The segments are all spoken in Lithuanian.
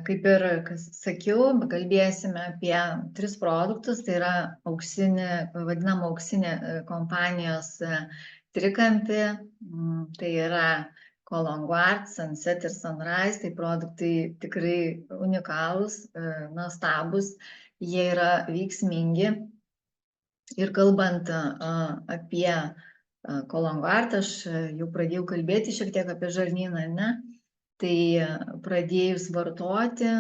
kaip ir sakiau, kalbėsime apie 3 produktus, tai yra vadinama auksinė kompanijos trikampį, tai yra Kolongard, Sunset ir Sunrise, tai produktai tikrai unikalūs, nuostabus, jie yra veiksmingi. Ir kalbant apie Kolongard, aš jau pradėjau kalbėti šiek tiek apie žarnyną, ne? Tai pradėjus vartoti,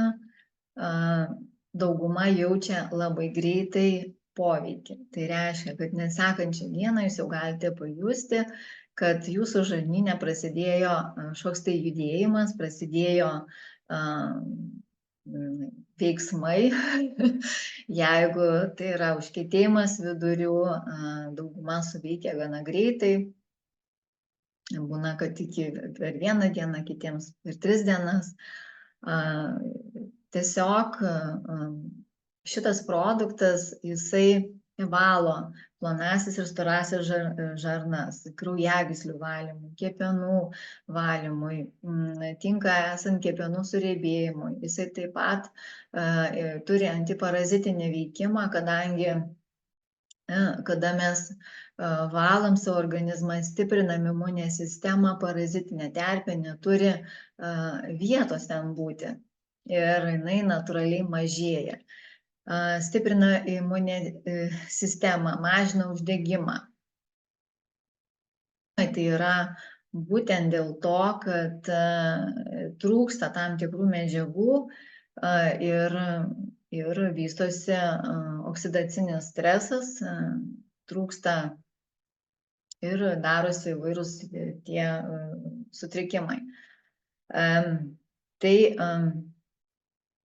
dauguma jaučia labai greitai poveikį. Tai reiškia, kad nesekančią dieną jūs jau galite pajusti, kad jūsų žarnyne prasidėjo kažkoks tai judėjimas, prasidėjo veiksmai. Jeigu tai yra užkietėjimas vidurių, dauguma suveikia gana greitai. Būna, kad iki per 1 dieną, kitiems per 3 dienas. Tiesiog šitas produktas, jisai valo plonąsias ir storąsias žarnas, kraujagyslių valymui, kepenų valymui, tinka esant kepenų suriebėjimui. Jisai taip pat turi antiparazitinį veikimą, kadangi kada mes valom savo organizmą, stiprinam imuninę sistemą, parazitinė terpė neturi vietos ten būti ir jinai natūraliai mažėja. Stiprina imuninę sistemą, mažina uždegimą. Tai yra būtent dėl to, kad trūksta tam tikrų medžiagų ir vystosi oksidacinis stresas, trūksta ir darosi įvairūs tie sutrikimai. Tai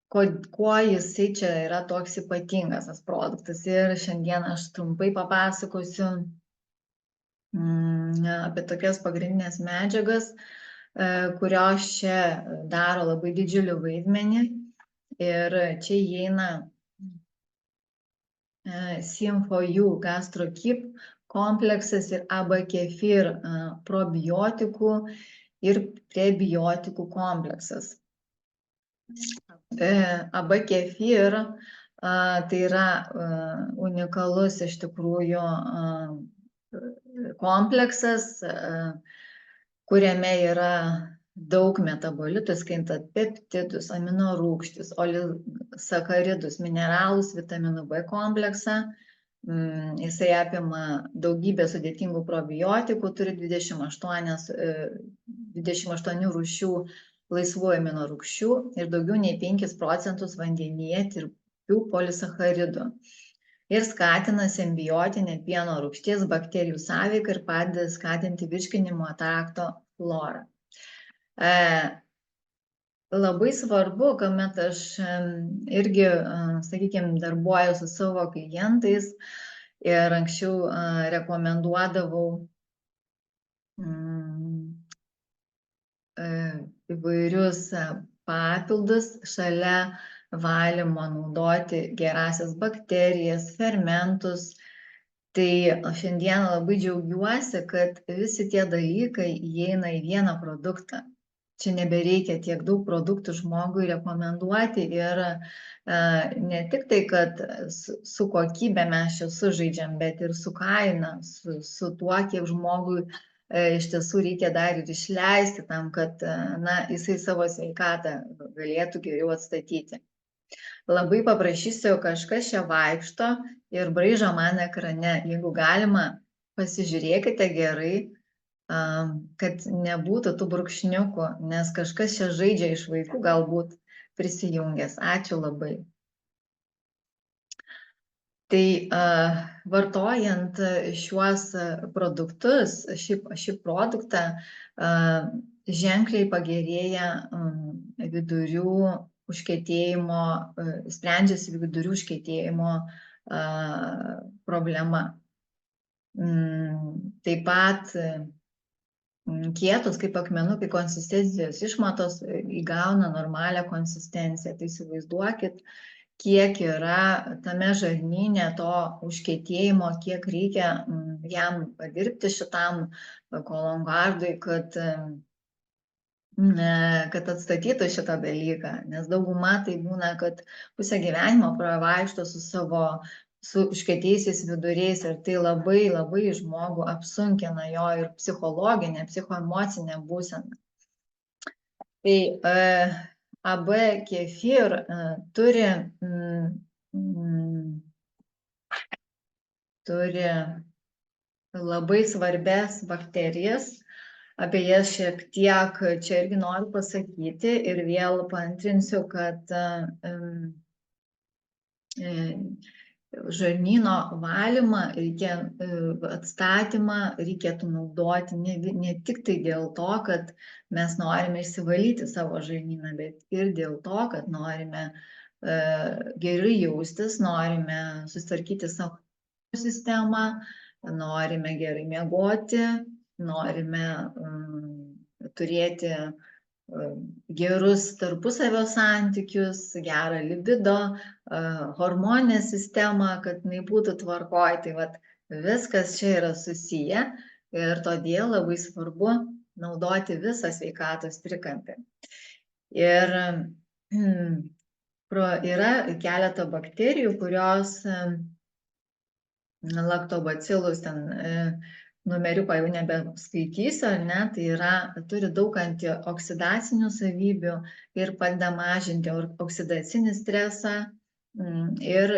kuo jisai čia yra toks ypatingas tas produktas, ir šiandien aš trumpai papasakosiu apie tokias pagrindinės medžiagas, kurios čia daro labai didžiulį vaidmenį. Ir čia įeina Sym4U GastroKeep kompleksas ir AB kefir probiotikų ir prebiotikų kompleksas. AB kefir tai yra unikalus iš tikrųjų kompleksas, kuriame yra daug metabolitų, skaitant peptidus, aminorūgštis, olisacharidus, mineralus, vitaminų B kompleksą. Jisai apima daugybę sudėtingų probiotikų, turi 28 rūšių laisvų aminorūgščių ir daugiau nei 5% vandenyje tirpių polisacharidų. Ir skatina simbiotinę pieno rūgšties bakterijų sąveiką ir padeda skatinti virškinimo trakto florą. Labai svarbu, kuomet aš irgi, sakykime, darbuojuosi su savo klientais ir anksčiau rekomenduodavau įvairius papildus šalia valymo naudoti gerąsias bakterijas, fermentus. Tai šiandien labai džiaugiuosi, kad visi tie dalykai įeina į vieną produktą. Čia nebereikia tiek daug produktų žmogui rekomenduoti ir ne tik tai, kad su kokybė mes čia sužaidžiam, bet ir su kaina, su tuo, kiek žmogui iš tiesų reikia dar ir išleisti tam, kad jisai savo sveikatą galėtų geriau atstatyti. Labai paprašysiu, kažkas čia vaikšto ir braižo man ekrane. Jeigu galima, pasižiūrėkite gerai, kad nebūtų tų brūkšniukų, nes kažkas čia žaidžia iš vaikų galbūt prisijungęs. Ačiū labai. Tai vartojant šiuos produktus, šį produktą, ženkliai pagerėja vidurių užkietėjimo, sprendžiasi vidurių užkietėjimo problema. Taip pat kietos kaip akmenukai konsistencijos išmatos įgauna normalią konsistenciją. Tai įsivaizduokit, kiek yra tame žarnyne to užkietėjimo, kiek reikia jam padirbti šitam Kolongardui, kad kad atstatytų šitą dalyką, nes dauguma tai būna, kad pusę gyvenimo pravaikšto su užkietėjusiais viduriais ir tai labai labai žmogų apsunkina jo ir psichologinę, psichoemocinę būseną. Tai AB kefir turi labai svarbias bakterijas. Apie jas šiek tiek čia irgi noriu pasakyti ir vėl paantrinsiu, kad žarnyno valymą atstatymą reikėtų naudoti ne tik tai dėl to, kad mes norime išsivalyti savo žarnyną, bet ir dėl to, kad norime gerai jaustis, norime susitvarkyti savo sistemą, norime gerai miegoti, norime turėti gerus tarpusavio santykius, gerą libido, hormoninę sistemą, kad jinai būtų tvarkoj. Tai vat viskas čia yra susiję ir todėl labai svarbu naudoti visą sveikatos trikampį. Ir yra keletą bakterijų, kurios laktobacilus ten numeriuko jau nebeskaitysiu, ne, tai turi daug antioksidacinių savybių ir padeda mažinti oksidacinį stresą ir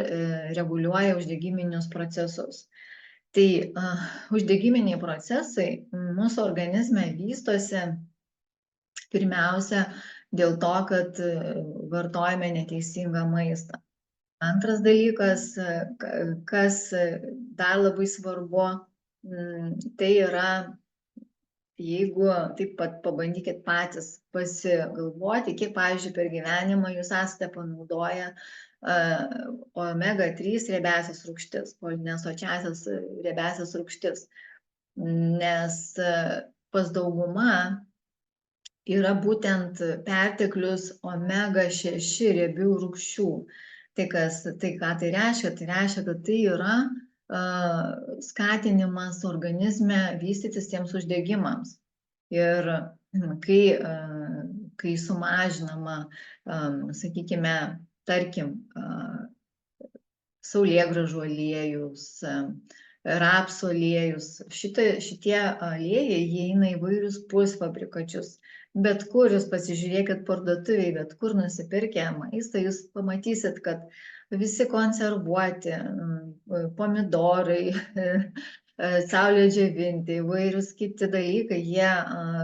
reguliuoja uždegiminius procesus. Tai uždegiminiai procesai mūsų organizme vystosi pirmiausia dėl to, kad vartojame neteisingą maistą. Antras dalykas, kas dar labai svarbu, tai yra, jeigu taip pat pabandykit patys pasigalvoti, kiek, pavyzdžiui, per gyvenimą jūs esate panaudoję omega-3 riebiąsias rūgštis, polinesočiąsias riebiąsias rūgštis, nes pas dauguma yra būtent perteklius omega-6 riebių rūgščių. Tai ką tai reiškia? Tai reiškia, kad tai yra skatinimas organizme vystytis tiems uždegimams. Ir kai sumažinama, sakykime, tarkim, saulėgrąžų aliejus, rapsų aliejus, šitie aliejai įeina į vairius pusfabrikačius. Bet kur jūs pasižiūrėkit parduotuvėje, bet kur nusipirkę maistą, jūs pamatysit, kad visi konservuoti, pomidorai, saulės džiovinti, įvairūs kiti dalykai, jie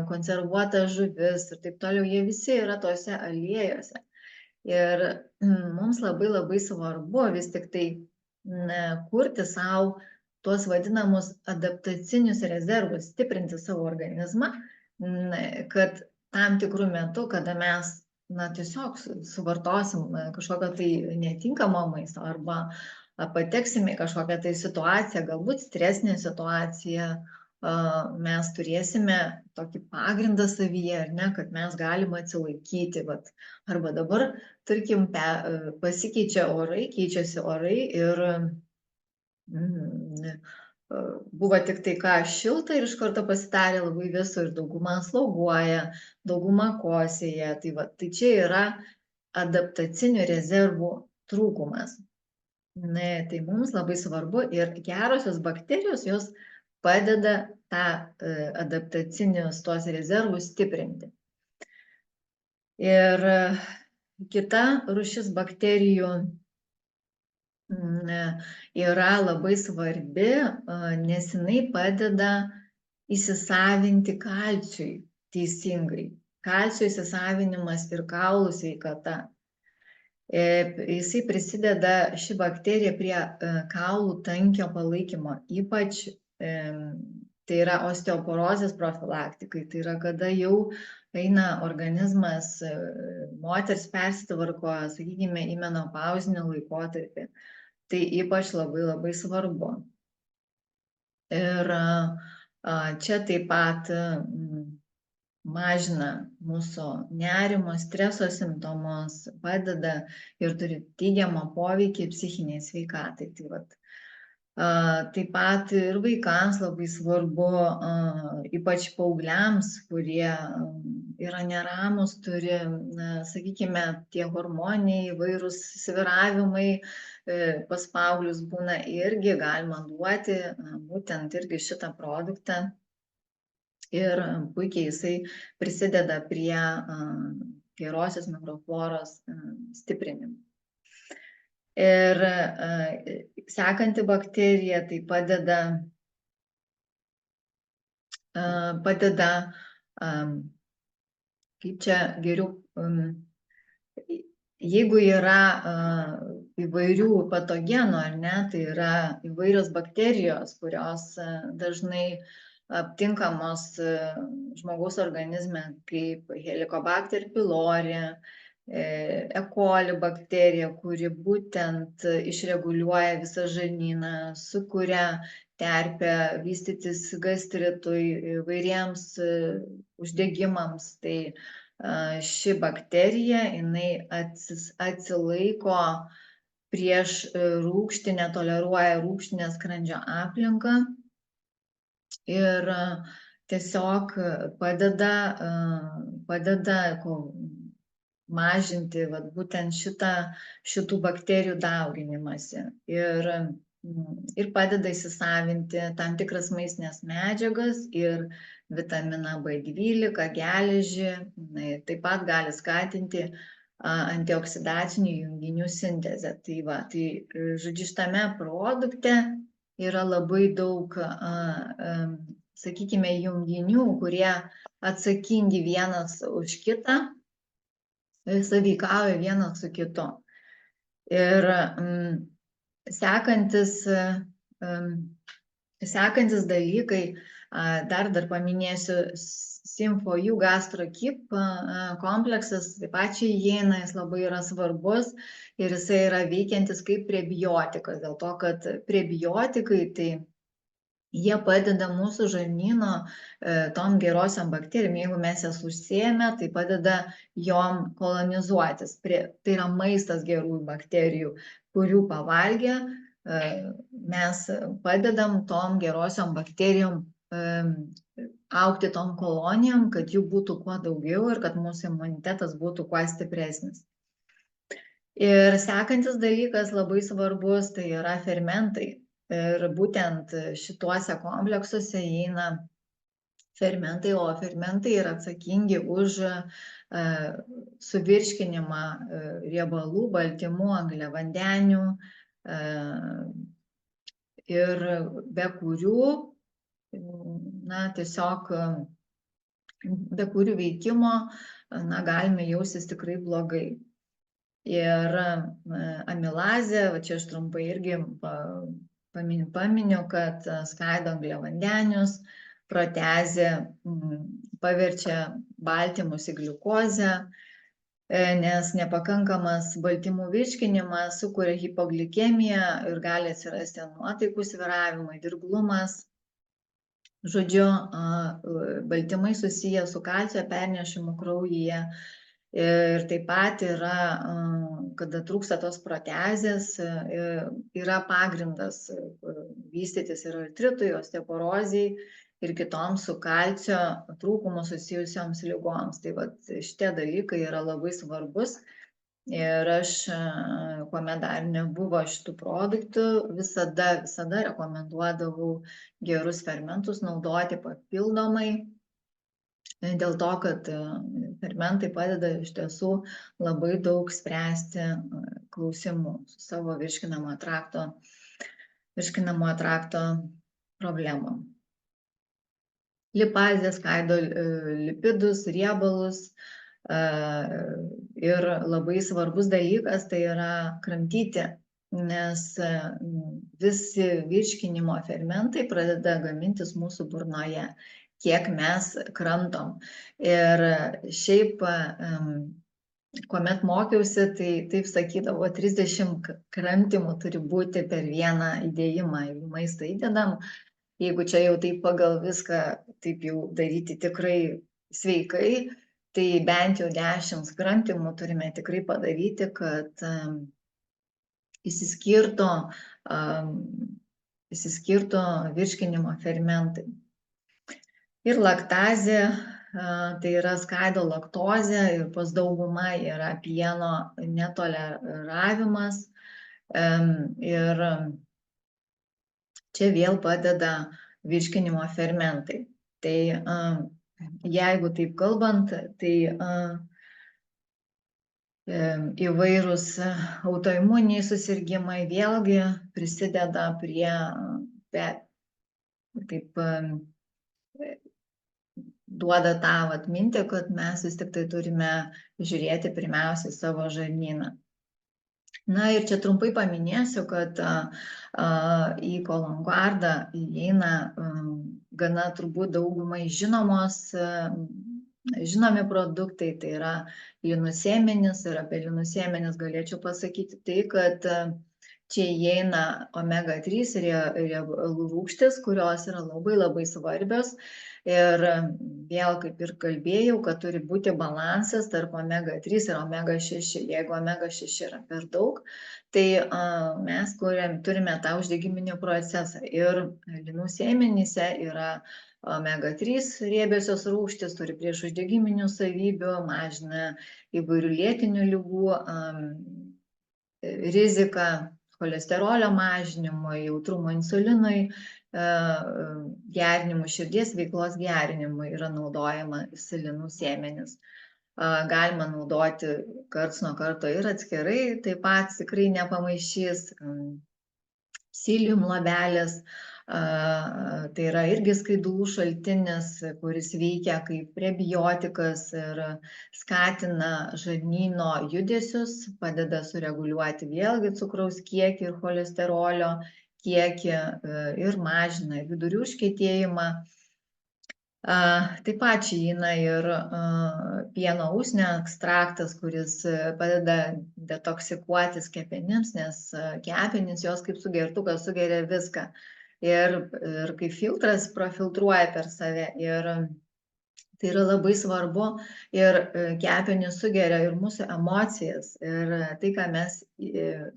konservuota žuvis ir taip toliau, jie visi yra tose aliejuose. Ir mums labai labai svarbu vis tik tai kurti savo tuos vadinamus adaptacinius rezervus, stiprinti savo organizmą, kad tam tikrų metų, kada mes tiesiog suvartosim kažkokią tai netinkamą maistą arba pateksime į kažkokią tai situaciją, galbūt stresinę situaciją, mes turėsime tokį pagrindą savyje, ar ne, kad mes galime atsilaikyti. Arba dabar, tarkim, pasikeičia orai, keičiasi orai ir buvo tik tai ką šilta ir iš karto pasidarė labai vėsu ir dauguma sloguoja, dauguma kosėja. Tai čia yra adaptacinių rezervų trūkumas. Tai mums labai svarbu ir gerosios bakterijos, jos padeda tą adaptacinius tuos rezervus stiprinti. Ir kita rūšis bakterijų yra labai svarbi, nes jinai padeda įsisavinti kalciui teisingai. Kalcio įsisavinimas ir kaulų sveikata. Jisai prisideda, ši bakterija, prie kaulų tankio palaikymo, ypač tai yra osteoporozės profilaktikai. Tai yra, kada jau eina organizmas, moters persitvarko, sakykime, į menopauzinį laikotarpį. Tai ypač labai labai svarbu. Ir čia taip pat mažina mūsų nerimo, streso simptomus, padeda ir turi teigiamą poveikį psichiniai sveikatai. Tai Taip pat ir vaikams labai svarbu, ypač paaugliams, kurie yra neramus, turi, sakykime, tie hormoniniai įvairūs svyravimai pas paauglius būna, irgi galima duoti būtent irgi šitą produktą. Ir puikiai jisai prisideda prie gerosios mikrofloros stiprinimo. Ir sekanti bakterija tai padeda, kaip čia geriau, jeigu yra įvairių patogenų, ar ne, tai yra įvairios bakterijos, kurios dažnai aptinkamos žmogaus organizme, kaip Helicobacter pylori, E. coli bakterija, kuri būtent išreguliuoja visą žarnyną, sukuria terpę vystytis gastritui, įvairiems uždegimams. Tai ši bakterija, jinai atsilaiko prieš rūgštį, netoleruoja rūgštinę skrandžio aplinką ir tiesiog padeda mažinti vat būtent šitų bakterijų dauginimąsi ir padeda įsisavinti tam tikras maistines medžiagas ir vitaminą B12, geležį, taip pat gali skatinti antioksidacinių junginių sintezę. Tai žodžiu, šitame produkte yra labai daug, sakykime, junginių, kurie atsakingi vienas už kitą, sąveikauja vienas su kitu. Ir sekantis dalykai, dar paminėsiu, Sym4U GastroKeep kompleksas, taip pat čia įeina, jis labai yra svarbus ir jisai yra veikiantis kaip prebiotikas, dėl to, kad prebiotikai tai jie padeda mūsų žarnyno tom gerosiom bakterijom, jeigu mes jas užsėjame, tai padeda jom kolonizuotis. Tai yra maistas gerųjų bakterijų, kurių pavalgę mes padedam tom gerosiom bakterijom augti tom kolonijom, kad jų būtų kuo daugiau ir kad mūsų imunitetas būtų kuo stipresnis. Ir sekantis dalykas labai svarbus, tai yra fermentai. Ir būtent šituose kompleksuose įeina fermentai, o fermentai yra atsakingi už suvirškinimą riebalų, baltymų, angliavandenių ir be kurių, tiesiog be kurių veikimo, galime jaustis tikrai blogai. Ir amilazė, va čia aš trumpai irgi paminiu, kad skaido angliavandenius, protezė paverčia baltymus į gliukozę, nes nepakankamas baltymų virškinimas sukuria hipoglikemiją ir gali atsirasti nuotaikų svyravimai, dirglumas. Žodžiu, baltymai susiję su kalcio pernešimu kraujyje. Ir taip pat yra, kada trūksta tos protezės, yra pagrindas vystytis ir artritui, osteoporozei ir kitoms su kalcio trūkumu susijusioms ligoms. Tai vat šitie dalykai yra labai svarbus. Ir aš, kuomet dar nebuvo šitų produktų, visada rekomenduodavau gerus fermentus naudoti papildomai. Dėl to, kad fermentai padeda iš tiesų labai daug spręsti klausimų su savo virškinamojo trakto problemom. Lipazė skaido lipidus, riebalus ir labai svarbus dalykas tai yra kramtyti, nes visi virškinimo fermentai pradeda gamintis mūsų burnoje, kiek mes kramtom. Ir šiaip, kuomet mokiausi, tai taip sakydavo, 30 kramtimų turi būti per vieną įdėjimą. Jeigu maistą įdedam, jeigu čia jau taip pagal viską, taip jau daryti tikrai sveikai, tai bent jau 10 kramtimų turime tikrai padaryti, kad išsiskirtų išsiskirtų virškinimo fermentai. Ir laktazė, tai yra skaido laktozę ir pas daugumą yra pieno netoleravimas. Ir čia vėl padeda virškinimo fermentai. Tai jeigu taip kalbant, tai įvairūs autoimuniniai susirgimai vėlgi prisideda prie, taip duoda tą mintį, kad mes vis tik tai turime žiūrėti pirmiausiai savo žarnyną. Na ir čia trumpai paminėsiu, kad į kolongardą įeina gana turbūt daugumai žinomi produktai, tai yra linų sėmenys, ir apie linų sėmenis galėčiau pasakyti tai, kad čia įeina omega-3 riebalų rūgštys, kurios yra labai svarbios. Ir vėl, kaip ir kalbėjau, kad turi būti balansas tarp omega-3 ir omega-6. Jeigu omega-6 yra per daug, tai mes turime tą uždegiminį procesą. Ir linų sėmenyse yra omega-3 riebiosios rūgštys, turi priešuždegiminių savybių, mažina įvairių lėtinių ligų riziką, cholesterolio mažinimui, jautrumo insulinui gerinimui, širdies veiklos gerinimui yra naudojama linų sėmenys. Galima naudoti karts nuo karto ir atskirai, taip pat tikrai nepamaišys. Psyllium luobelės, tai yra irgi skaidulų šaltinis, kuris veikia kaip prebiotikas ir skatina žarnyno judesius, padeda sureguliuoti vėlgi cukraus kiekį ir cholesterolio kiekį ir mažina vidurių užkietėjimą. Taip pat čia įeina ir pieno usnio ekstraktas, kuris padeda detoksikuotis kepenims, nes kepenys jos kaip sugertukas sugeria viską. Ir kaip filtras profiltruoja per save. Ir tai yra labai svarbu. Ir kepenys sugeria ir mūsų emocijas. Ir tai, ką mes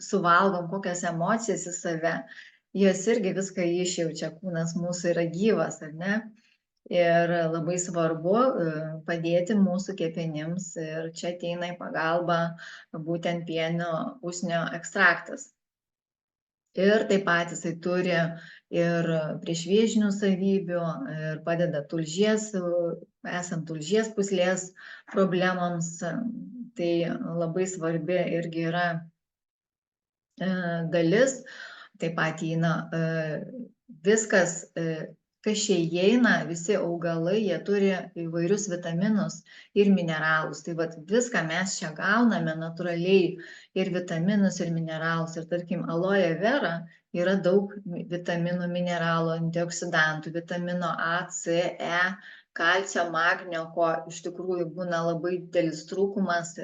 suvalgom, kokias emocijas į save, jos irgi viską išjaučia. Kūnas mūsų yra gyvas, ar ne? Ir labai svarbu padėti mūsų kepenims. Ir čia ateina į pagalbą būtent pieno usnio ekstraktas. Ir taip pat jisai turi ir priešvėžinių savybių ir padeda esant tulžies pūslės problemams. Tai labai svarbi irgi yra dalis. Taip pat įeina viskas, kas čia įeina, visi augalai, jie turi įvairius vitaminus ir mineralus. Tai viską mes čia gauname natūraliai, ir vitaminus, ir mineralus. Ir tarkim, aloe vera yra daug vitaminų, mineralų, antioksidantų, vitamino A, C, E, kalcio, magnio, ko iš tikrųjų būna labai didelis trūkumas,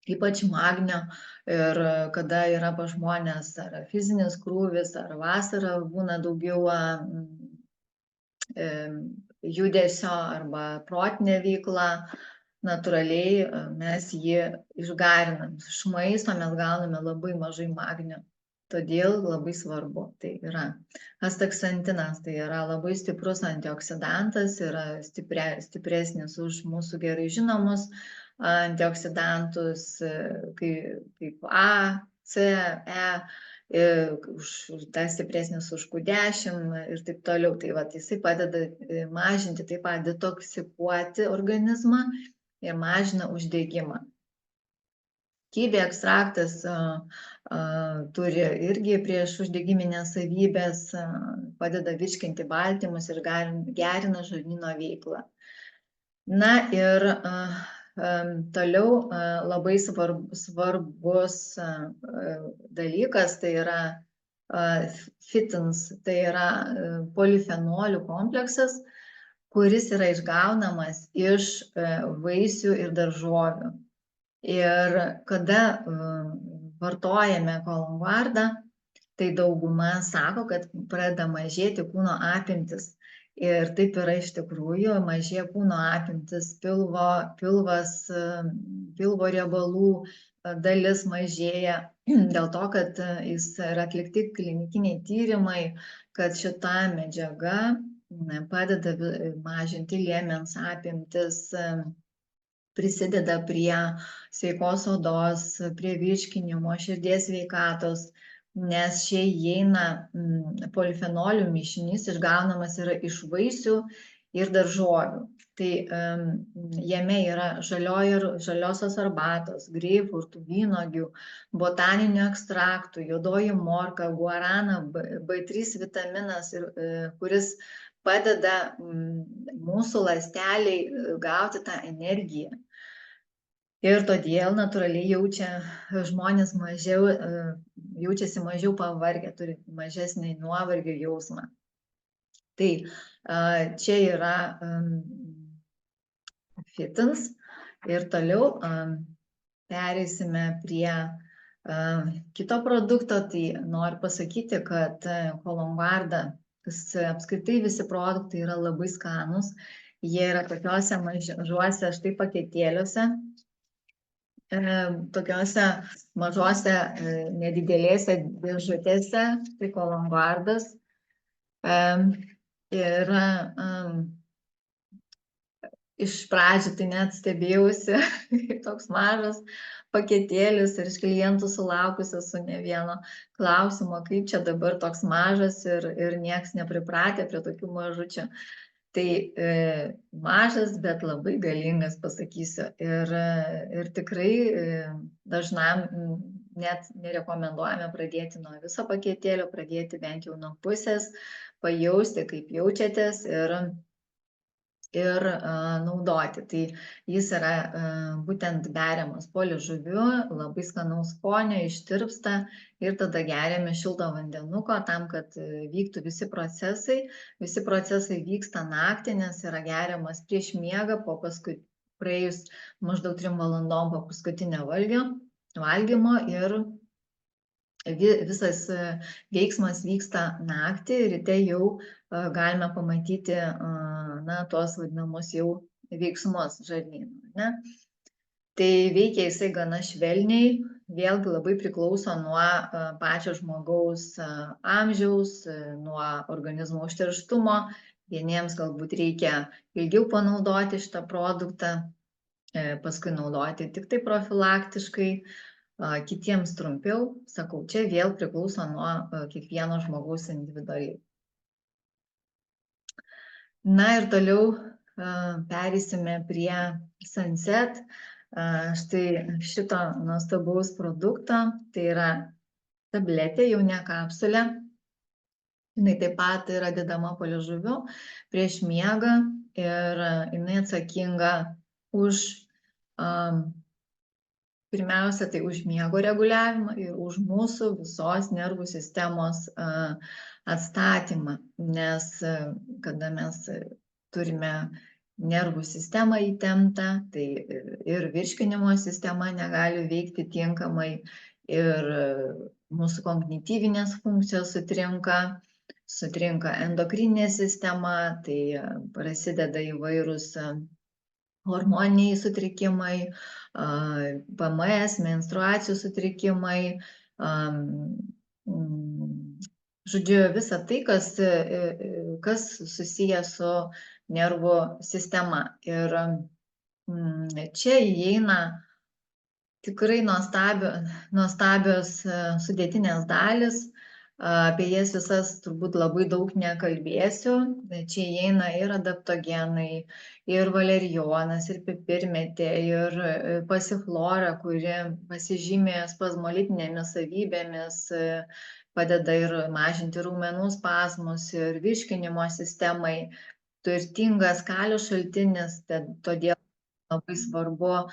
ypač magnio. Ir kada yra pas žmonės ar fizinis krūvis, ar vasara būna daugiau judesio arba protinė veikla, natūraliai mes jį išgarinam. Iš maisto mes gauname labai mažai magnio. Todėl labai svarbu. Tai yra astaksantinas, tai yra labai stiprus antioksidantas, yra stipresnis už mūsų gerai žinomus antioksidantus kaip A, C, E, dar stipresnis už Q10 ir taip toliau. Tai jisai padeda mažinti, taip pat detoksikuoti organizmą ir mažina uždegimą. Kivi ekstraktas turi irgi priešuždegiminės savybės, padeda virškinti baltymus ir gerina žarnyno veiklą. Na ir toliau labai svarbus dalykas, tai yra fitins, tai yra polifenolių kompleksas, kuris yra išgaunamas iš vaisių ir daržovių. Ir kada vartojame kolongardą, tai dauguma sako, kad pradeda mažėti kūno apimtis. Ir taip yra iš tikrųjų, mažėja kūno apimtis, pilvo riebalų dalis mažėja dėl to, kad jis yra atlikti klinikiniai tyrimai, kad šita medžiaga padeda mažinti liemens apimtis, prisideda prie sveikos odos, prie virškinimo, širdies sveikatos, nes čia įeina polifenolių mišinys, išgaunamas yra iš vaisių ir daržovių. Tai jame yra žaliosios arbatos, greipfrutų, vynuogių, botaninių ekstraktų, juodoji morka, guarana, B3 vitaminas, kuris padeda mūsų ląsteliai gauti tą energiją. Ir todėl natūraliai žmonės jaučiasi mažiau pavargę, turi mažesnį nuovargio jausmą. Tai čia yra Fitins ir toliau pereisime prie kito produkto. Tai noriu pasakyti, kad Kolongvarda, apskritai visi produktai yra labai skanūs. Jie yra tokiuose mažuose štai paketėliuose, tokiuose mažuose nedidelėse dėžutėse, tai Kolongvardas. Ir iš pradžių tai net stebėjausi, toks mažas paketėlis, ir iš klientų sulaukusi su ne vieno klausimo, kaip čia dabar toks mažas ir nieks nepripratę prie tokių mažučių. Tai mažas, bet labai galingas, pasakysiu. Ir tikrai dažnam net nerekomenduojame pradėti nuo viso paketėlio, pradėti bent jau nuo pusės, pajausti, kaip jaučiatės ir naudoti. Tai jis yra būtent beriamas po liežuviu, labai skanaus skonio, ištirpsta ir tada geriame šilto vandenuko tam, kad vyktų visi procesai. Visi procesai vyksta naktį, nes yra geriamas prieš miegą, praėjus maždaug 3 valandom po paskutinio valgymo, ir visas veiksmas vyksta naktį, ryte jau galime pamatyti tuos vadinamus jau veiksmus žarnyno. Tai veikia jisai gana švelniai, vėlgi labai priklauso nuo pačio žmogaus amžiaus, nuo organizmo užterštumo. Vieniems galbūt reikia ilgiau panaudoti šitą produktą, paskui naudoti tik tai profilaktiškai, kitiems trumpiau. Sakau, čia vėl priklauso nuo kiekvieno žmogaus individualiai. Na ir toliau pereisime prie Sunset. Štai šito nuostabaus produkto, tai yra tabletė, jau ne kapsulė. Jinai taip pat yra dedama po liežuviu prieš miegą ir jinai atsakinga už pirmiausia, tai už miego reguliavimą ir už mūsų visos nervų sistemos atstatymą, nes kada mes turime nervų sistemą įtemptą, tai ir virškinimo sistema negali veikti tinkamai, ir mūsų kognityvinės funkcijos sutrinka endokrininė sistema, tai prasideda įvairūs hormoniniai sutrikimai, PMS, menstruacijų sutrikimai, žodžiu, visa tai, kas susiję su nervų sistema. Ir čia įeina tikrai nuostabios sudėtinės dalis. Apie jas visas turbūt labai daug nekalbėsiu. Čia įeina ir adaptogenai, ir valerijonas, ir pipirmėtė, ir pasiflora, kuri pasižymė spazmolitinėmis savybėmis, padeda ir mažinti raumenų spazmus, ir virškinimo sistemai. Turtingas kalio šaltinis, todėl labai svarbu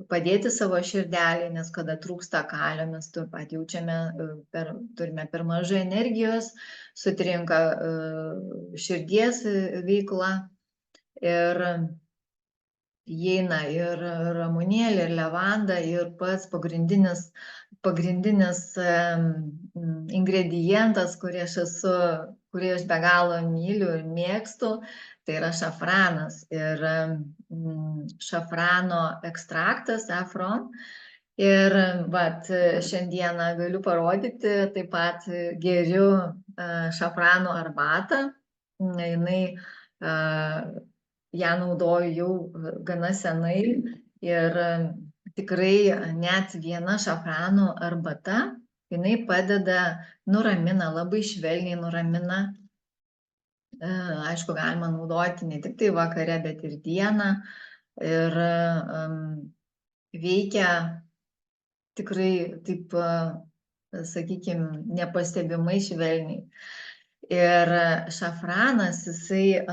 padėti savo širdelį, nes kada trūksta kalio, mes taip pat jaučiame, turime per mažai energijos, sutrinka širdies veikla, ir įeina ir ramunėlė, ir levanda, ir pats pagrindinis ingredientas, kurį aš be galo myliu ir mėgstu, tai yra šafranas. Ir šafrano ekstraktas, saffron, Ir vat šiandieną galiu parodyti, taip pat geriu šafrano arbatą. Jinai, ją naudoju jau gana senai ir tikrai net viena šafrano arbata, jinai padeda, nuramina, labai švelniai nuramina. Aišku, galima naudoti ne tik tai vakare, bet ir dieną. Ir veikia tikrai taip, sakykime, nepastebimai švelniai. Ir šafranas, jisai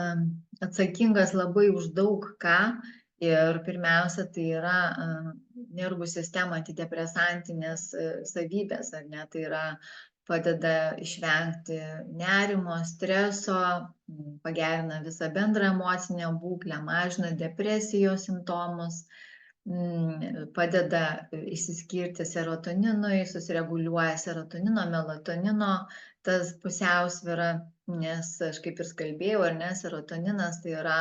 atsakingas labai už daug ką. Ir pirmiausia, tai yra nervų sistema antidepresantinės savybės, ar ne? Tai yra padeda išvengti nerimo, streso, pagerina visą bendrą emocinę būklę, mažina depresijos simptomus, padeda išsiskirti serotoninui, susireguliuoja serotonino, melatonino tas pusiausvyra, nes aš kaip ir kalbėjau, ar ne, serotoninas tai yra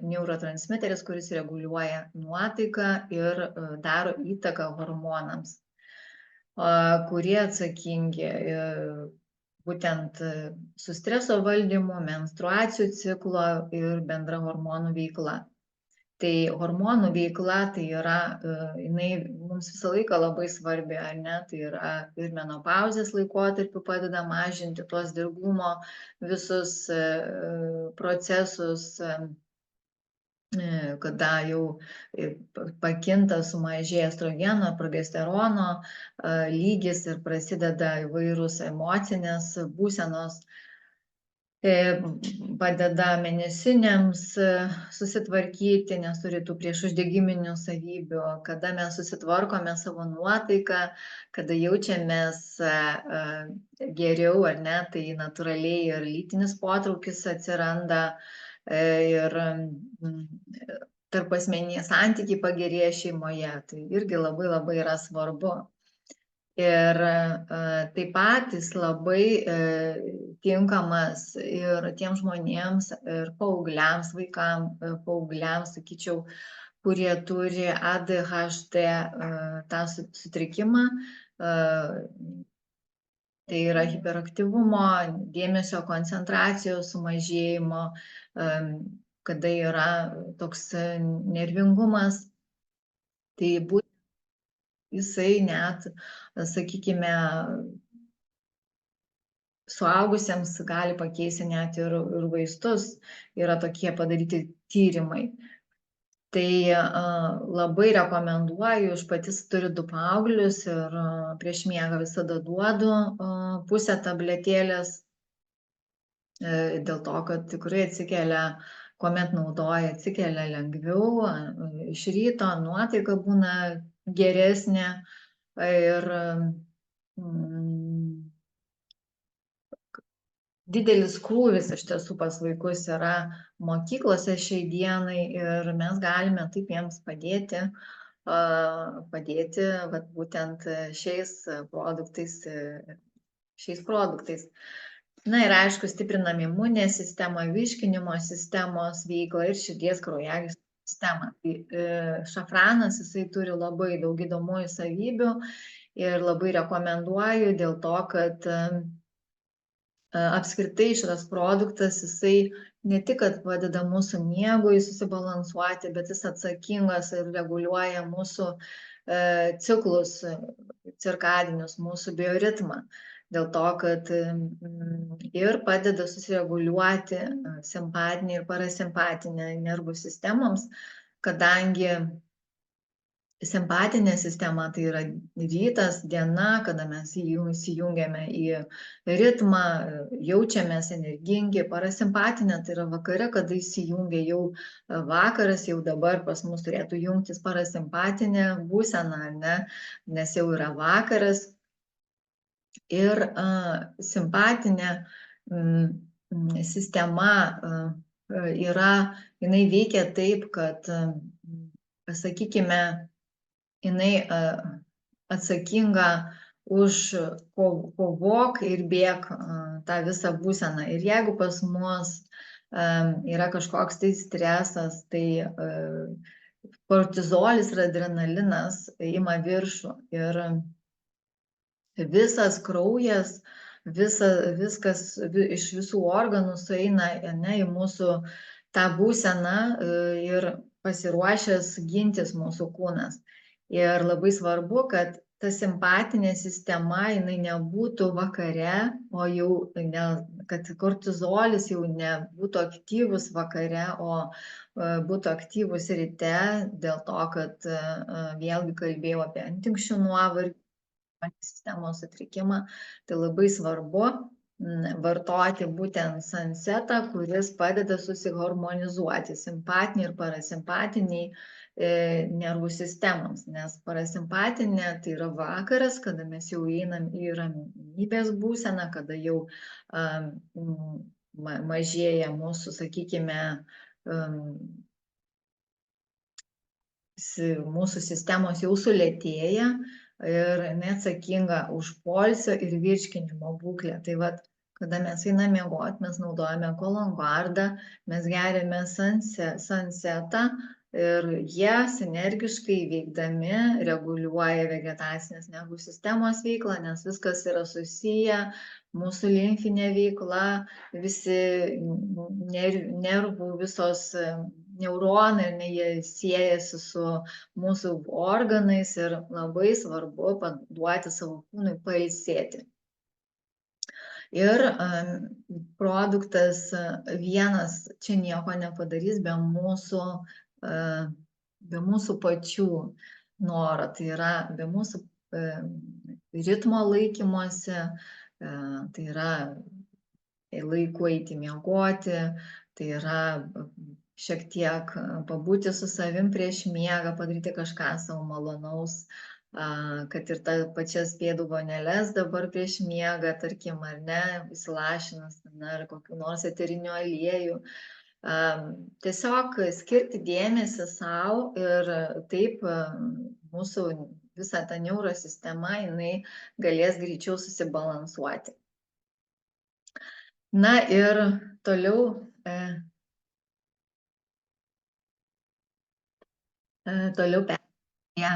neurotransmiteris, kuris reguliuoja nuotaiką ir daro įtaką hormonams, kurie atsakingi būtent su streso valdymu, menstruacijų ciklo ir bendra hormonų veikla. Tai hormonų veikla, tai yra, jinai mums visą laiką labai svarbi, ar ne? Tai yra ir menopauzės laikotarpiu padeda mažinti tuos dirglumo visus procesus, kada jau pakinta, sumažėja estrogeno, progesterono lygis ir prasideda įvairūs emocinės būsenos. Padeda mėnesinėms susitvarkyti, nes turi tų priešuždegiminių savybių. Kada mes susitvarkome savo nuotaiką, kada jaučiamės geriau, ar ne, tai natūraliai ir lytinis potraukis atsiranda ir tarpasmeniniai santykiai pagerėja šeimoje. Tai irgi labai labai yra svarbu. Ir taip pat jis labai tinkamas ir tiems žmonėms, ir paaugliams, paaugliams, sakyčiau, kurie turi ADHD tą sutrikimą. Tai yra hiperaktyvumo, dėmesio koncentracijos sumažėjimo, kada yra toks nervingumas. Tai būtent jisai net, sakykime, suaugusiems gali pakeisti net ir vaistus, yra tokie padaryti tyrimai. Tai labai rekomenduoju, aš pati turiu 2 paauglius ir prieš miegą visada duodu pusę tabletėlės, dėl to, kad tikrai atsikelia, kuomet naudoja, atsikelia lengviau, iš ryto nuotaika būna geresnė ir didelis krūvis iš tiesų pas vaikus yra mokyklose šiai dienai ir mes galime taip jiems padėti vat būtent šiais produktais. Na ir aišku, stiprinam imuninę sistemą, virškinimo sistemos veiklą ir širdies kraujagyslių sistemą. Tai šafranas, jisai turi labai daug įdomių savybių ir labai rekomenduoju dėl to, kad apskritai šitas produktas, jisai ne tik, kad padeda mūsų miegui susibalansuoti, bet jis atsakingas ir reguliuoja mūsų ciklus cirkadinius, mūsų bioritmą. Dėl to, kad ir padeda susireguliuoti simpatinė ir parasimpatinė nervų sistemoms, kadangi simpatinė sistema tai yra rytas, diena, kada mes įsijungiame į ritmą, jaučiamės energingi. Parasimpatinė tai yra vakare, kada įsijungia jau vakaras, jau dabar pas mus turėtų jungtis parasimpatinė būsena, ne? Nes jau yra vakaras. Ir simpatinė sistema jinai veikia taip, kad, sakykime, jinai atsakinga už kovok ir bėk tą visą būseną. Ir jeigu pas mus yra kažkoks tai stresas, tai kortizolis ir adrenalinas ima viršų ir visas kraujas, viskas iš visų organų sueina į mūsų tą būseną ir pasiruošęs gintis mūsų kūnas. Ir labai svarbu, kad ta simpatinė sistema, jinai nebūtų vakare, o jau, kad kortizolis jau nebūtų aktyvus vakare, o būtų aktyvus ryte, dėl to, kad vėlgi kalbėjau apie antinkščių nuovargį, sistemos sutrikimą, tai labai svarbu vartoti būtent Sunsetą, kuris padeda susihormonizuoti simpatinį ir parasimpatiniai nervų sistemoms, nes parasimpatinė tai yra vakaras, kada mes jau einam į ramybės būseną, kada jau mažėja mūsų, sakykime, mūsų sistemos jau sulėtėja ir jinai atsakinga už poilsio ir virškinimo būklę. Tai vat, kada mes einame miegoti, mes naudojame kolongardą, mes geriame Sunsetą ir jie sinergiškai veikdami reguliuoja vegetacinės nervų sistemos veiklą, nes viskas yra susiję, mūsų limfinė veikla, visi nervų, visos neuronai, jie siejasi su mūsų organais ir labai svarbu duoti savo kūnui pailsėti. Ir produktas vienas čia nieko nepadarys be mūsų pačių noro, tai yra be mūsų ritmo laikymosi, tai yra laiku eiti miegoti, tai yra šiek tiek pabūti su savim prieš miegą, padaryti kažką savo malonaus, kad ir tas pačias pėdų voneles dabar prieš miegą, tarkim, ar ne, įsilašinus, ar kokiu nors eteriniu aliejų. Tiesiog skirti dėmesį savo ir taip mūsų visa ta neurosistema, jinai galės greičiau susibalansuoti. Na ir toliau prie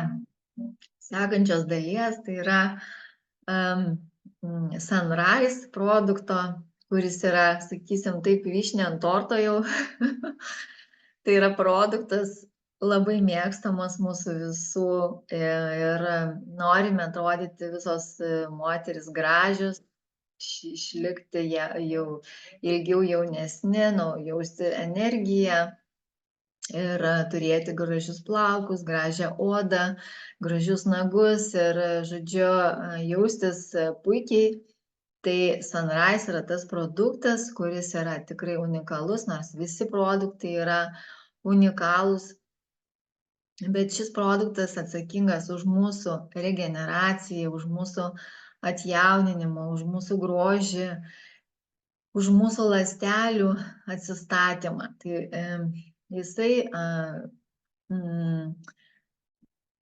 sekančios dalies, tai yra Sunrise produkto, kuris yra, sakysim, taip, vyšnia ant torto jau. Tai yra produktas labai mėgstamas mūsų visų ir norime atrodyti visos moteris gražios, išlikti jau ilgiau jaunesni, jausti energiją ir turėti gražius plaukus, gražią odą, gražius nagus ir, žodžiu, jaustis puikiai. Tai Sunrise yra tas produktas, kuris yra tikrai unikalus, nors visi produktai yra unikalūs, bet šis produktas atsakingas už mūsų regeneraciją, už mūsų atjauninimą, už mūsų grožį, už mūsų ląstelių atsistatymą. Tai jisai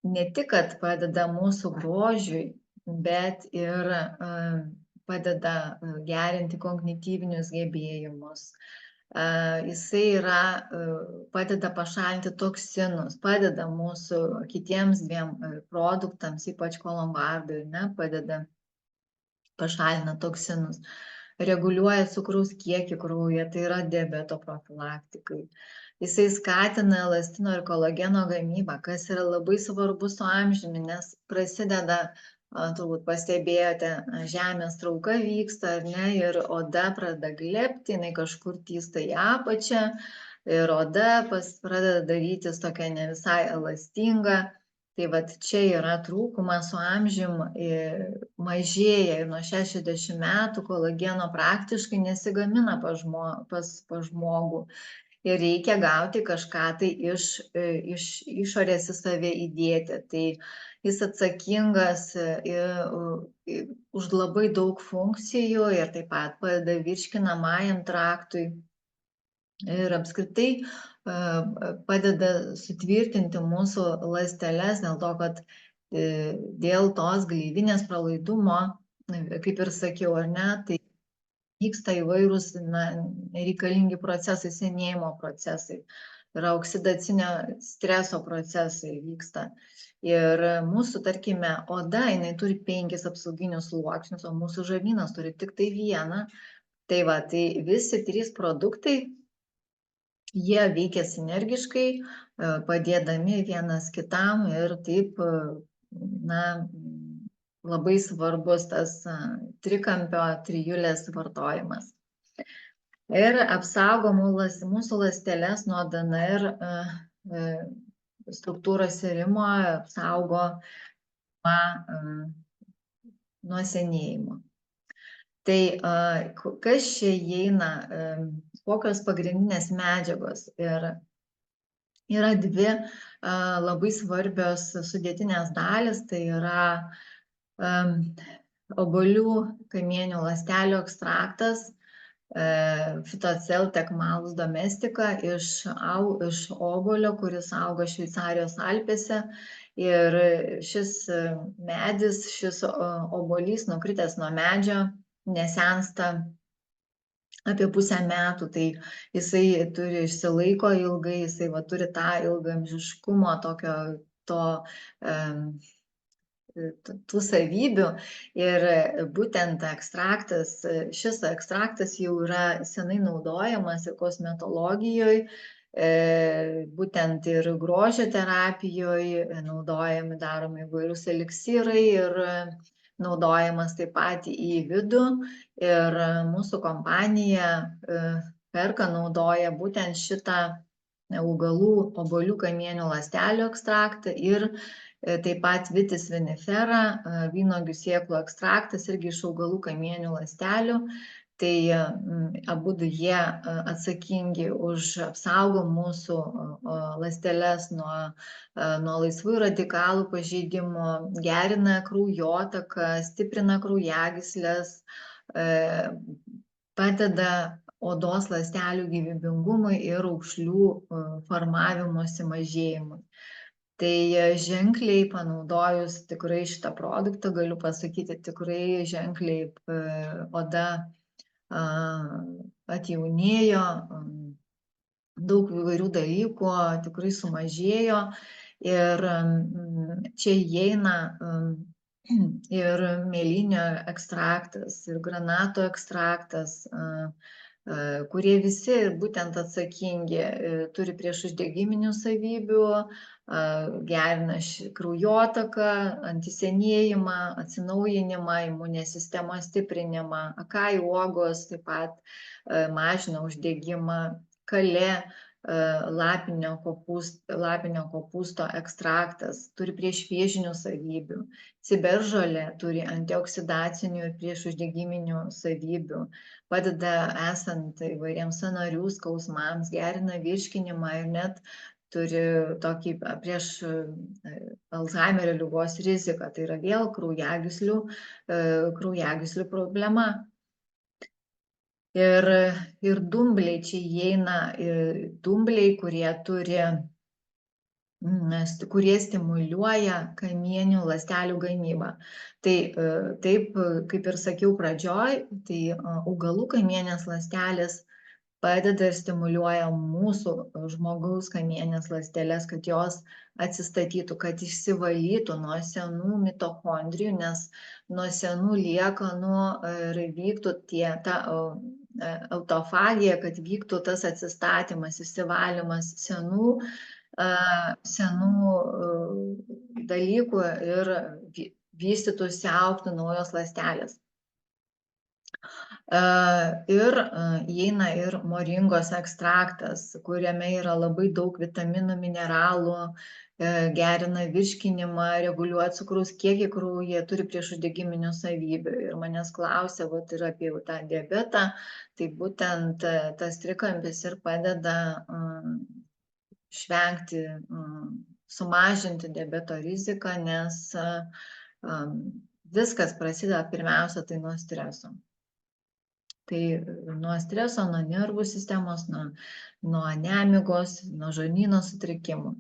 ne tik, kad padeda mūsų grožiui, bet ir padeda gerinti kognityvinius gebėjimus. Jisai padeda pašalinti toksinus, padeda mūsų kitiems dviem produktams, ypač kolongardui, padeda pašalina toksinus, reguliuoja cukraus kiekį kraujyje, tai yra diabeto profilaktikai. Jisai skatina elastino ir kolageno gamybą, kas yra labai svarbu su amžiumi, nes prasideda, turbūt pastebėjote, žemės trauka vyksta, ar ne, ir oda pradeda glebti, jinai kažkur tysta į apačią ir oda pradeda darytis tokia ne visai elastinga. Tai vat čia yra trūkumas, su amžium mažėja ir nuo 60 metų kolageno praktiškai nesigamina pas žmogų. Ir reikia gauti kažką tai iš išorės į save įdėti. Tai jis atsakingas už labai daug funkcijų ir taip pat padeda virškinamajam traktui ir apskritai padeda sutvirtinti mūsų ląsteles, dėl to, kad dėl tos gleivinės pralaidumo, kaip ir sakiau, ar ne, tai vyksta įvairūs nereikalingi procesai, senėjimo procesai. yra oksidacinio streso procesai vyksta. Ir mūsų, tarkime, oda, jinai turi 5 apsauginius sluoksnius, o mūsų žarnynas turi tik tai vieną. Tai va, tai visi 3 produktai, jie veikia sinergiškai, padėdami vienas kitam ir taip, na, labai svarbus tas trikampio trijulės vartojimas. Ir apsaugo mūsų ląsteles nuo DNR struktūros irimo, apsaugo nuo senėjimo. Tai kas čia įeina, kokios pagrindinės medžiagos? Ir yra 2 labai svarbios sudėtinės dalys, tai yra obuolių kamieninių ląstelių ekstraktas, Phytoceltec malus domestica iš obuolio, kuris auga Šveicarijos Alpėse. Ir šis medis, šis obuolys nukritęs nuo medžio, nesensta apie pusę metų, tai jisai turi išsilaiko ilgai, jisai va, turi tą ilgaamžiškumo tokio tų savybių. Ir būtent šis ekstraktas jau yra senai naudojamas ir kosmetologijoje, būtent ir grožio terapijoje naudojami, daromi įvairūs eliksyrai ir naudojamas taip pat į vidų. Ir mūsų kompanija perka, naudoja būtent šitą augalų obuolių kamieninių ląstelių ekstraktą ir taip pat vitis vinifera, vynuogių sėklų ekstraktas irgi iš augalų kamieninių ląstelių. Tai abudu jie atsakingi už apsaugo mūsų ląsteles nuo laisvųjų radikalų pažeidimo, gerina kraujotaką, stiprina kraujagyslės, padeda odos ląstelių gyvybingumui ir raukšlių formavimosi mažėjimui. Tai ženkliai panaudojus tikrai šitą produktą, galiu pasakyti, tikrai ženkliai oda atjaunėjo, daug įvairių dalykų tikrai sumažėjo. Ir čia įeina ir mėlynio ekstraktas, ir granato ekstraktas, kurie visi būtent atsakingi, turi priešuždegiminių savybių, gerina kraujotaką, antisenėjimą, atsinaujinimą, imuninės sistemos stiprinimą. Akai uogos taip pat mažina uždegimą. Kalė, lapinio kopūsto ekstraktas turi priešvėžinių savybių. Ciberžolė turi antioksidacinių ir priešuždegiminių savybių. Padeda esant įvairiems sąnarių skausmams, gerina virškinimą ir net turi tokį prieš Alzheimerio ligos riziką. Tai yra vėl kraujagyslių problema. Ir dumbliai, čia įeina dumbliai, kurie stimuliuoja kamieninių ląstelių gamybą. Tai taip, kaip ir sakiau pradžioj, tai augalų kamieninės ląstelės padeda ir stimuliuoja mūsų žmogaus kamieninės ląsteles, kad jos atsistatytų, kad išsivalytų nuo senų mitochondrijų, nes nuo senų liekanų ir vyktų ta autofagija, kad vyktų tas atsistatymas, išsivalymas senų dalykų ir vystytųsi, augtų naujos ląstelės. Ir įeina ir moringos ekstraktas, kuriame yra labai daug vitaminų, mineralų, gerina virškinimą, reguliuoja cukraus kiekį kraujyje, turi priešuždegiminių savybių. Ir manęs klausia ir apie tą diabetą, tai būtent tas trikampis ir padeda išvengti, sumažinti diabeto riziką, nes viskas prasideda pirmiausia tai nuo streso. Tai nuo streso, nuo nervų sistemos, nuo nemigos, nuo žarnyno sutrikimų.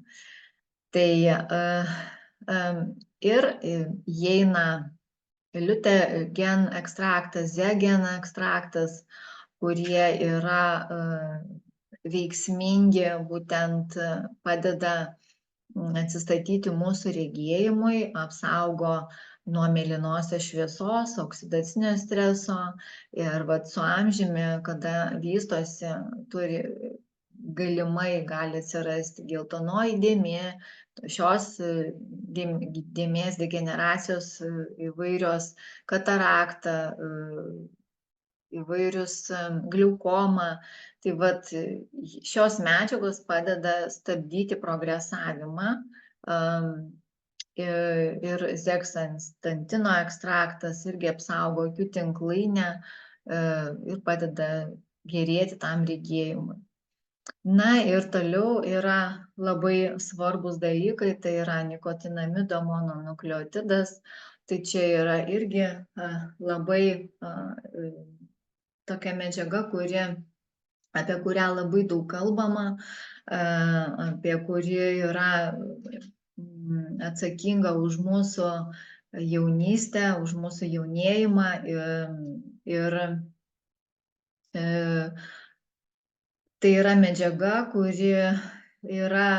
Tai ir įeina liutegen ekstraktas, zegen ekstraktas, kurie yra veiksmingi, būtent padeda atsistatyti mūsų regėjimui, apsaugo nuo mėlynosios šviesos, oksidacinio streso ir vat su amžiumi, kada vystosi, galimai gali atsirasti geltonoji dėmė, šios dėmės degeneracijos įvairios, katarakta, įvairius gliaukoma. Tai vat šios medžiagos padeda stabdyti progresavimą ir zeksanstantino ekstraktas irgi apsaugo akių tinklainę ir padeda gerėti tam regėjimui. Na ir toliau yra labai svarbus dalykai, tai yra nikotinamido mononukleotidas. Tai čia yra irgi labai tokia medžiaga, apie kurią labai daug kalbama, apie kuri yra atsakinga už mūsų jaunystę, už mūsų jaunėjimą ir tai yra medžiaga, kuri yra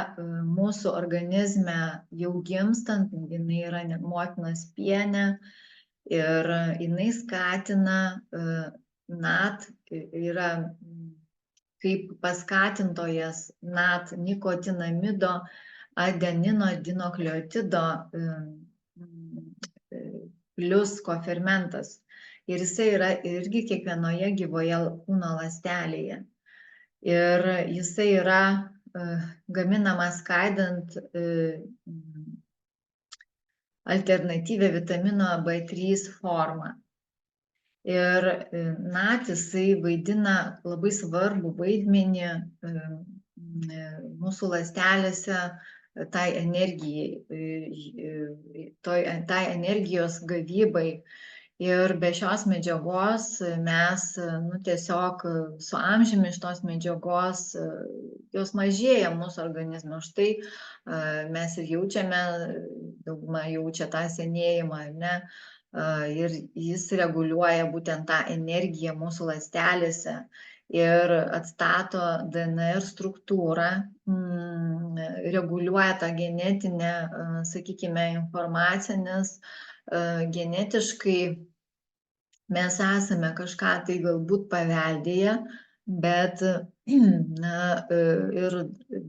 mūsų organizme jau gimstant, jinai yra motinos piene ir jinai skatina NAT, yra kaip paskatintojas NAT nikotinamido adenino dinokleotido plus kofermentas. Ir jisai yra irgi kiekvienoje gyvoje kūno ląstelėje. Ir jisai yra gaminamas skaidant alternatyvią vitamino B3 formą. Ir NAT jisai vaidina labai svarbų vaidmenį mūsų ląstelėse tai energijai, tai energijos gavybai. Ir be šios medžiagos mes tiesiog su amžiumi šitos medžiagos jos mažėja mūsų organizme. Štai mes ir jaučiame, dauguma jaučia tą senėjimą, ne? Ir jis reguliuoja būtent tą energiją mūsų ląstelėse ir atstato DNR struktūrą, reguliuoja tą genetinę, sakykime, informaciją, nes genetiškai mes esame kažką tai galbūt paveldėję, bet ir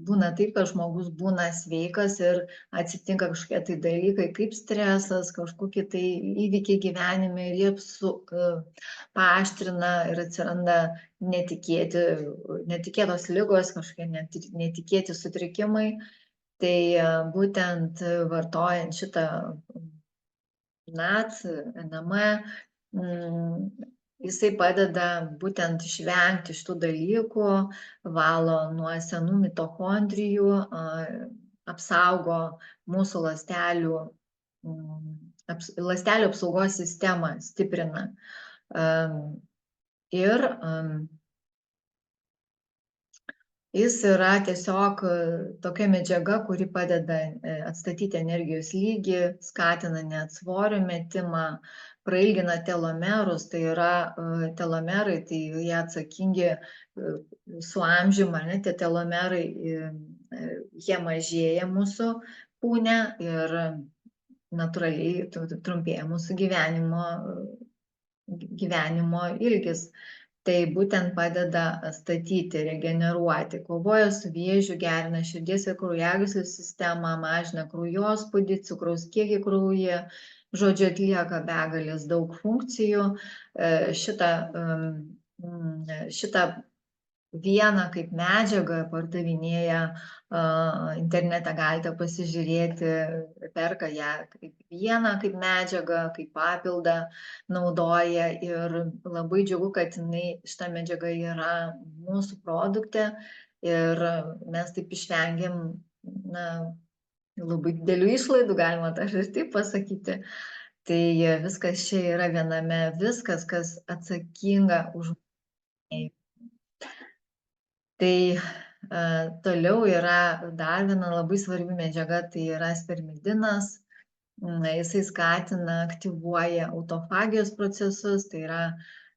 būna taip, kad žmogus būna sveikas ir atsitinka kažkokie tai dalykai kaip stresas, kažkokie tai įvykiai gyvenime ir jie paaštrina ir atsiranda netikėtos ligos, kažkokie netikėti sutrikimai. Tai būtent vartojant šitą NAT, NM, jisai padeda būtent išvengti šitų dalykų, valo nuo senų mitochondrijų, apsaugo mūsų ląstelių apsaugos sistemą, stiprina. Ir jis yra tiesiog tokia medžiaga, kuri padeda atstatyti energijos lygį, skatina net svorio metimą, prailgina telomerus, tai yra telomerai, tai jie atsakingi su amžiumi, ne, tie telomerai, jie mažėja mūsų kūne ir natūraliai trumpėja mūsų gyvenimo ilgis. Tai būtent padeda statyti, regeneruoti, kovoja su vėžiu, gerina širdies ir kraujagyslių sistemą, mažina kraujospūdį, cukraus kiekį kraujyje, žodžiu, atlieka begalės daug funkcijų. Šitą vieną kaip medžiagą pardavinėja internete, galite pasižiūrėti, perka ją kaip vieną kaip medžiagą, kaip papildą naudoja ir labai džiugu, kad šita medžiaga yra mūsų produkte ir mes taip išvengiam labai didelių išlaidų, galima dar ir taip pasakyti. Tai viskas čia yra viename, viskas, kas atsakinga už Tai toliau yra dar viena labai svarbi medžiaga, tai yra spermidinas. Jisai skatina, aktyvuoja autofagijos procesus, tai yra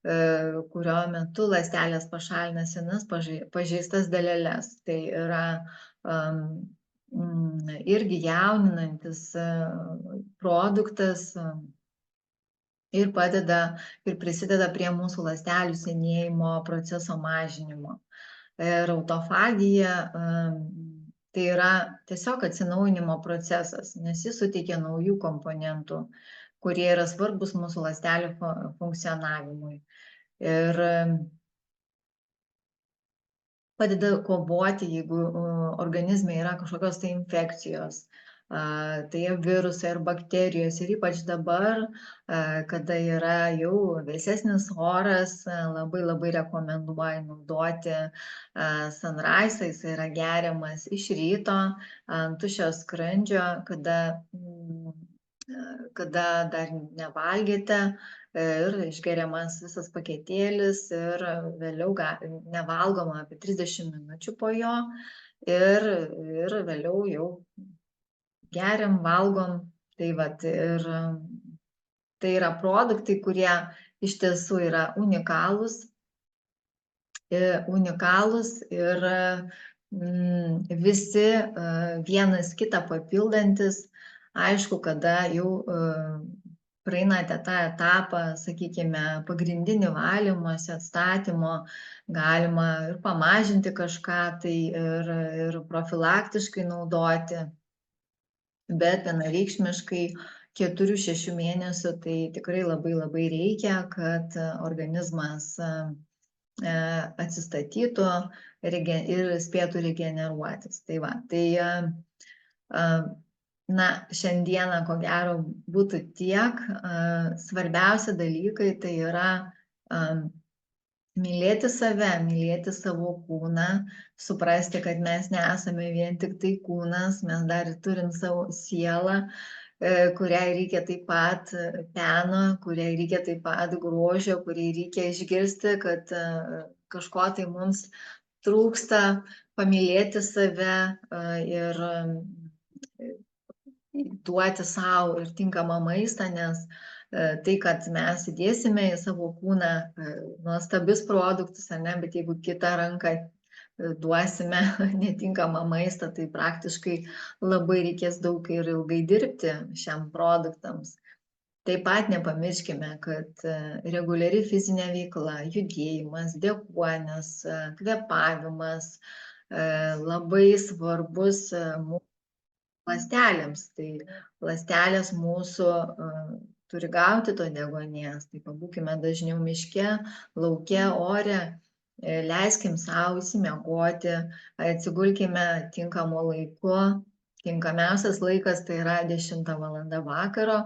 kurio metu ląstelės pašalina senas pažeistas daleles. Tai yra irgi jauninantis produktas ir padeda ir prisideda prie mūsų ląstelių senėjimo proceso mažinimo. Ir autofagija tai yra tiesiog atsinaujinimo procesas, nes jis suteikia naujų komponentų, kurie yra svarbus mūsų ląstelių funkcionavimui. Ir padeda kovoti, jeigu organizme yra kažkokios tai infekcijos, tai virusai ar bakterijos. Ir ypač dabar, kada yra jau vėsesnis oras, labai rekomenduoju naudoti Sunrise. Jis yra geriamas iš ryto ant tuščio skrandžio, kada dar nevalgėte, ir išgeriamas visas paketėlis ir vėliau nevalgoma apie 30 minučių po jo ir vėliau jau geriam, valgom. Tai vat, ir tai yra produktai, kurie iš tiesų yra unikalūs ir visi vienas kitą papildantis. Aišku, kada jau praeinate tą etapą, sakykime, pagrindinį valymosi, atstatymo, galima ir pamažinti kažką tai ir profilaktiškai naudoti, bet vienareikšmiškai 4-6 mėnesių tai tikrai labai reikia, kad organizmas atsistatytų ir spėtų regeneruotis. Tai va, šiandieną, ko gero, būtų tiek. Svarbiausi dalykai tai yra mylėti save, mylėti savo kūną, suprasti, kad mes nesame vien tik tai kūnas, mes dar turim savo sielą, kuriai reikia taip pat peno, kuriai reikia taip pat grožio, kuriai reikia išgirsti, kad kažko tai mums trūksta, pamylėti save ir duoti savo ir tinkamą maistą, nes tai, kad mes įdėsime į savo kūną nuostabius produktus, ar ne, bet jeigu kitą ranką duosime netinkamą maistą, tai praktiškai labai reikės daug ir ilgai dirbti šiam produktams. Taip pat nepamirškime, kad reguliari fizinė veikla, judėjimas, deguonis, kvėpavimas labai svarbus mūsų ląstelėms. Tai ląstelės mūsų turi gauti to deguonies. Tai pabūkime dažniau miške, lauke, ore, leiskim savo įsimiegoti, atsigulkime tinkamu laiku. Tinkamiausias laikas tai yra 10 valanda vakaro,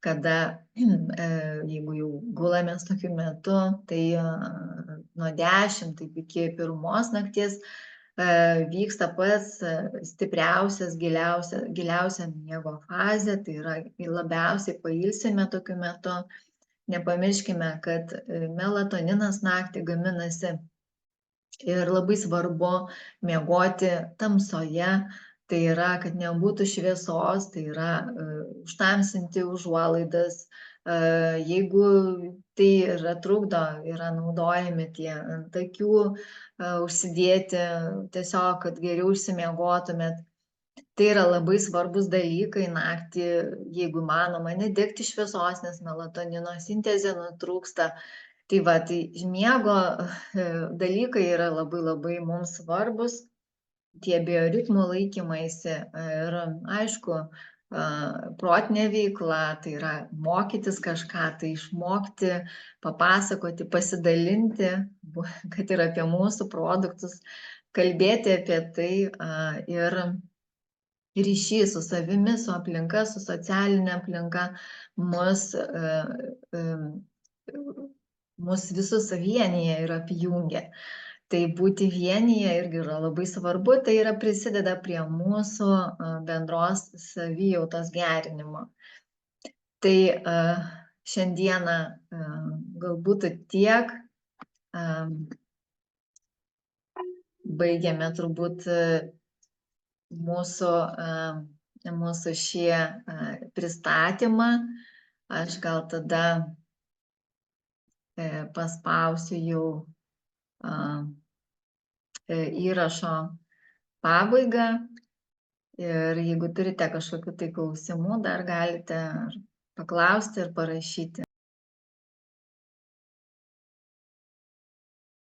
kada jeigu jau gulamės tokiu metu, tai nuo 10 taip iki 1 nakties vyksta pats stipriausias, giliausia miego fazė, tai yra labiausiai pailsime tokiu metu. Nepamirškime, kad melatoninas naktį gaminasi ir labai svarbu miegoti tamsoje, tai yra, kad nebūtų šviesos, tai yra užtamsinti užuolaidas. Jeigu tai yra trukdo, yra naudojami tie ant akių užsidėti, tiesiog, kad geriau išsimiegotumėt. Tai yra labai svarbus dalykai naktį, jeigu manoma, nedegti šviesos, nes melatonino sintezė nutrūksta. Tai va, tai miego dalykai yra labai mums svarbus, tie bioritmų laikymaisi ir aišku, protinė veikla, tai yra mokytis kažką, tai išmokti, papasakoti, pasidalinti, kad ir apie mūsų produktus, kalbėti apie tai ir ryšys su savimi, su aplinka, su socialinė aplinka mus visus vienyje ir apjungia. Tai būti vienyje irgi yra labai svarbu, tai yra prisideda prie mūsų bendros savijautos gerinimo. Tai šiandieną galbūt tiek. Baigiame turbūt mūsų šį pristatymą. Aš gal tada paspausiu jau įrašo pabaigą ir jeigu turite kažkokių tai klausimų, dar galite paklausti ir parašyti.